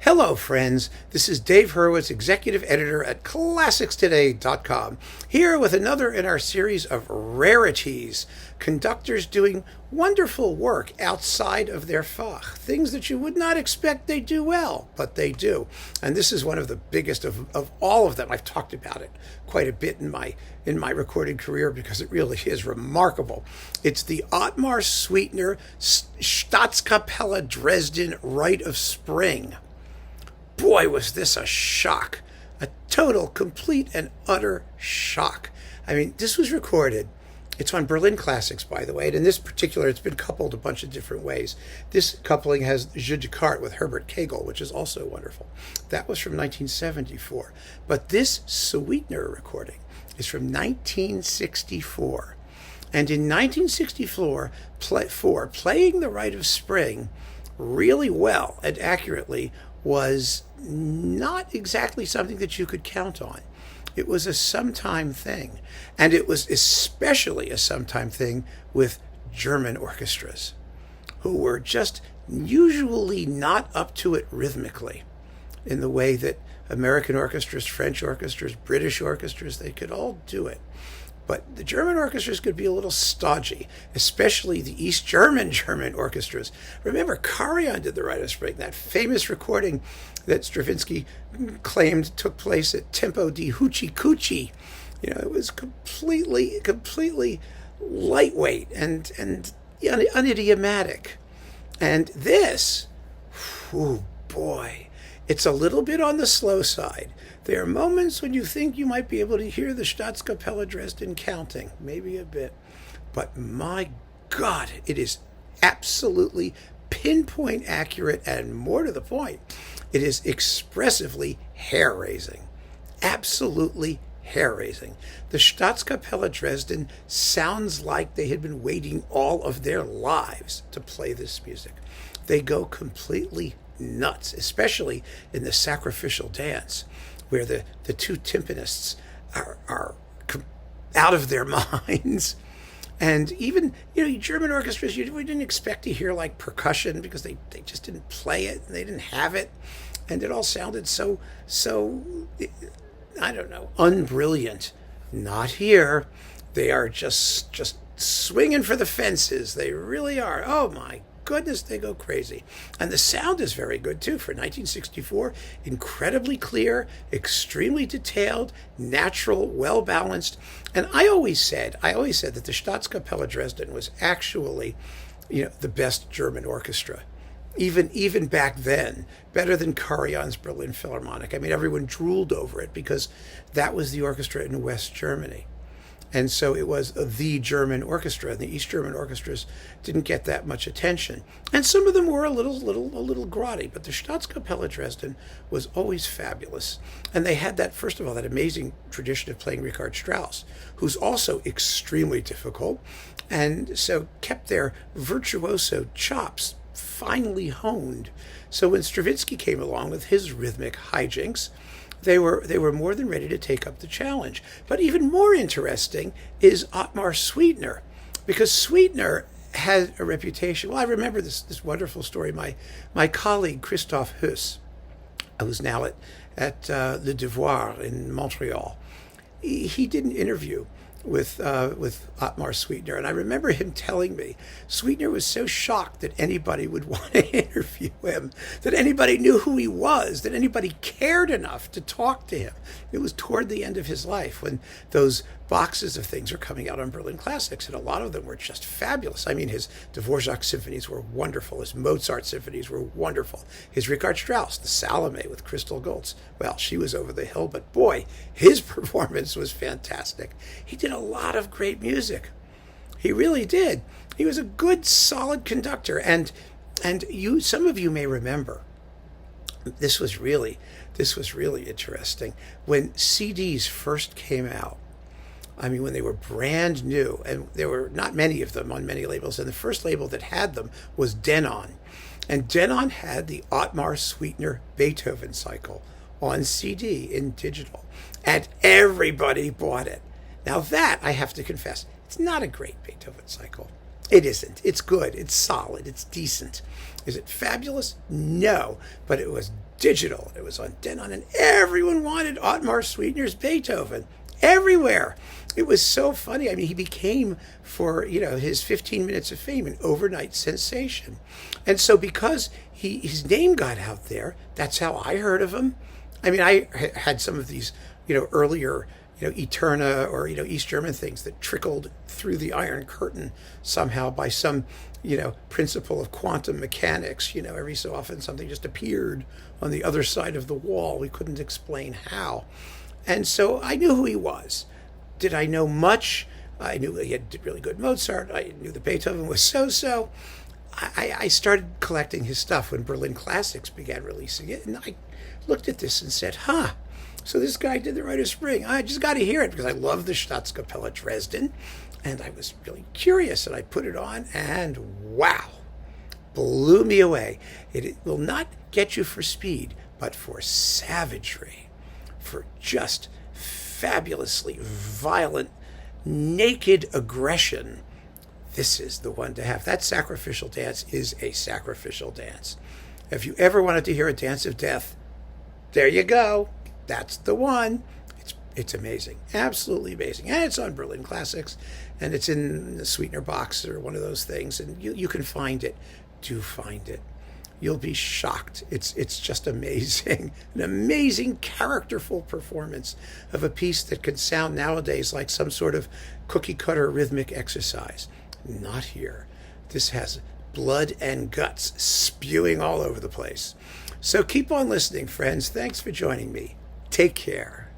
Hello, friends. This is Dave Hurwitz, executive editor at ClassicsToday.com, here with another in our series of Rarities, conductors doing wonderful work outside of their fach, things that you would not expect they do well, but they do. And this is one of the biggest of all of them. I've talked about it quite a bit in my recording career because it really is remarkable. It's the Ottmar Suitner Staatskapelle Dresden Rite of Spring. Boy, was this a shock. A total, complete, and utter shock. I mean, this was recorded. It's on Berlin Classics, by the way. And in this particular, it's been coupled a bunch of different ways. This coupling has Jeu de Cartes with Herbert Kegel, which is also wonderful. That was from 1974. But this Suitner recording is from 1964. And in 1964, playing the Rite of Spring really well and accurately was not exactly something that you could count on. It was a sometime thing. And it was especially a sometime thing with German orchestras, who were just usually not up to it rhythmically in the way that American orchestras, French orchestras, British orchestras, they could all do it. But the German orchestras could be a little stodgy, especially the East German orchestras. Remember, Karajan did the Rite of Spring, that famous recording that Stravinsky claimed took place at Tempo di Hoochie Coochie. You know, it was completely lightweight and unidiomatic. And this, oh boy, it's a little bit on the slow side. There are moments when you think you might be able to hear the Staatskapelle Dresden counting, maybe a bit. But my God, it is absolutely pinpoint accurate, and more to the point, it is expressively hair-raising. Absolutely hair-raising. The Staatskapelle Dresden sounds like they had been waiting all of their lives to play this music. They go completely nuts, especially in the sacrificial dance, where the two timpanists are out of their minds. And even, German orchestras, we didn't expect to hear like percussion because they just didn't play it, and they didn't have it. And it all sounded so I don't know, unbrilliant. Not here. They are just swinging for the fences. They really are. Oh my goodness, they go crazy. And the sound is very good too for 1964. Incredibly clear, extremely detailed, natural, well balanced. And I always said that the Staatskapelle Dresden was actually, the best German orchestra. Even back then, better than Karajan's Berlin Philharmonic. I mean, everyone drooled over it because that was the orchestra in West Germany. And so it was the German orchestra, and the East German orchestras didn't get that much attention. And some of them were a little grotty, but the Staatskapelle Dresden was always fabulous. And they had that, first of all, that amazing tradition of playing Richard Strauss, who's also extremely difficult, and so kept their virtuoso chops finely honed. So when Stravinsky came along with his rhythmic hijinks, they were more than ready to take up the challenge. But even more interesting is Ottmar Suitner, because Suitner had a reputation. Well, I remember this wonderful story. My colleague Christophe Huss, who's now at Le Devoir in Montreal, he did an interview with Ottmar Suitner, and I remember him telling me Suitner was so shocked that anybody would want to interview him, that anybody knew who he was, that anybody cared enough to talk to him. It was toward the end of his life when those boxes of things are coming out on Berlin Classics, and a lot of them were just fabulous. I mean, his Dvorak symphonies were wonderful. His Mozart symphonies were wonderful. His Richard Strauss, the Salome with Crystal Goltz, well, she was over the hill, but boy, his performance was fantastic. He did a lot of great music. He really did. He was a good, solid conductor, and some of you may remember, this was really interesting. When CDs first came out, I mean, when they were brand new, and there were not many of them on many labels, and the first label that had them was Denon. And Denon had the Ottmar Suitner Beethoven cycle on CD in digital, and everybody bought it. Now that, I have to confess, it's not a great Beethoven cycle. It isn't. It's good. It's solid. It's decent. Is it fabulous? No. But it was digital. It was on Denon, and everyone wanted Otmar Suitner's Beethoven. Everywhere. It was so funny. I mean, he became, for his 15 minutes of fame, an overnight sensation. And so because his name got out there, that's how I heard of him. I mean, I had some of these, earlier, Eterna or, East German things that trickled through the Iron Curtain somehow by some, principle of quantum mechanics. Every so often something just appeared on the other side of the wall. We couldn't explain how. And so I knew who he was. Did I know much? I knew he had really good Mozart. I knew the Beethoven was so-so. I started collecting his stuff when Berlin Classics began releasing it, and I looked at this and said, so this guy did the Rite of Spring. I just got to hear it because I love the Staatskapelle Dresden, and I was really curious, and I put it on, and wow, blew me away. It will not get you for speed, but for savagery, for just fabulously violent, naked aggression. This is the one to have. That sacrificial dance is a sacrificial dance. If you ever wanted to hear a dance of death, there you go. That's the one. It's amazing. Absolutely amazing. And it's on Berlin Classics, and it's in the Suitner box or one of those things, and you can find it. Do find it. You'll be shocked. It's just amazing. An amazing, characterful performance of a piece that can sound nowadays like some sort of cookie-cutter rhythmic exercise. Not here. This has blood and guts spewing all over the place. So keep on listening, friends. Thanks for joining me. Take care.